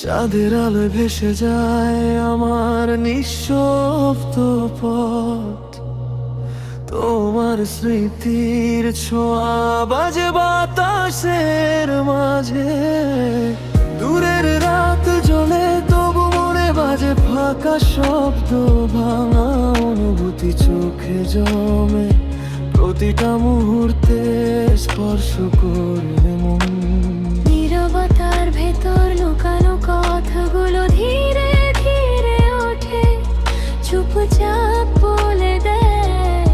চাঁদের আলোয় ভেসে যায় আমার নিঃশব্দ পথ। তোমার স্মৃতির ছোঁয়া বাজে বাতাসের মাঝে। দূরের রাত জ্বলে তবু মনে বাজে ফাঁকা শব্দ, ভাঙা অনুভূতি চোখে জমে প্রতিটা মুহূর্তে স্পর্শ করলে মন। নীরবতার ভেতর লুকানো কথাগুলো ধীরে ধীরে ওঠে, চুপচাপ বলে দেয়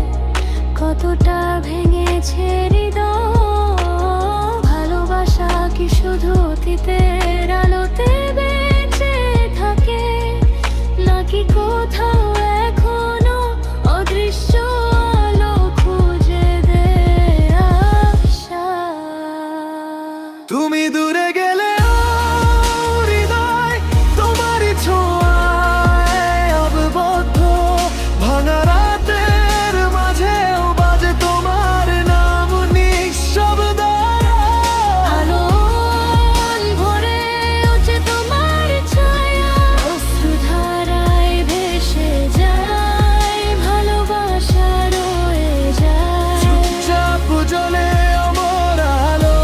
কতটা ভেঙেছে হৃদয়। ভালোবাসা কি শুধু অতীতের আলোতে বেঁচে থাকে, নাকি কোথাও এখনো অদৃশ্য আলো খুঁজে দেয় আশা? তুমি দূরে গেলে হৃদয় তোমারই ছোঁয়ায় আবদ্ধ। ভাঙা রাতের মাঝেও বাজে তোমার নাম নিঃশব্দ। আলো ভরে ওঠে তোমার ছায়া, অশ্রুধারায় ভেসে যায়, ভালোবাসা রয়ে যায়। চুপচাপ জ্বলে অমর আলো।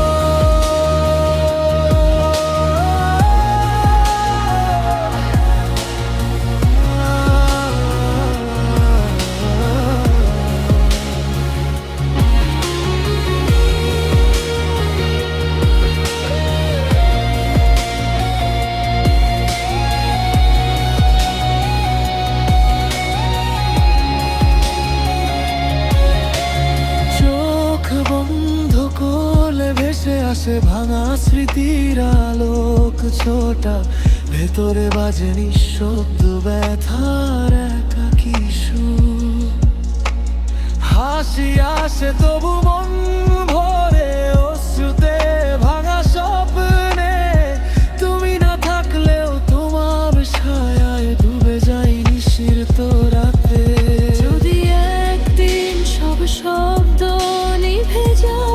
চোখ বন্ধ করলে ভেসে আসে ভাঙা স্মৃতির আলোক ছোটা। ভেতরে বাজে নিঃশব্দ ব্যথার একাকী সুর। হাসি আসে তবু মন ভরে অশ্রুতে ভাঙা স্বপ্নে। তুমি না থাকলেও তোমার ছায়ায় ডুবে যাই নিশির্ত রাতে। যদি একদিন সব শব্দ নিভে যায়,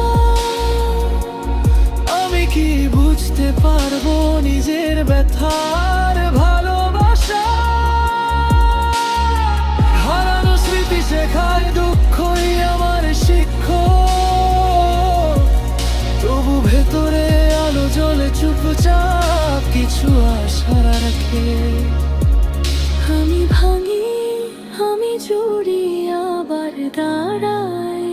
আমি কি বুঝতে পারবো নিজের ব্যথার ভালোবাসা? হারানো স্মৃতি শেখায় দুঃখই আমার শিক্ষক। তবু ভেতরে আলো জ্বলে চুপচাপ কিছু আশা রাখে। আমি ভাঙি, আমি জুড়ি আবার দাঁড়াই,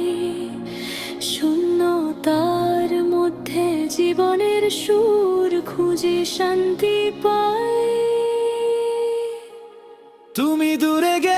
শূন্যতার মধ্যে জীবনের সুর খুঁজে শান্তি পাই। তুমি দূরে গেলে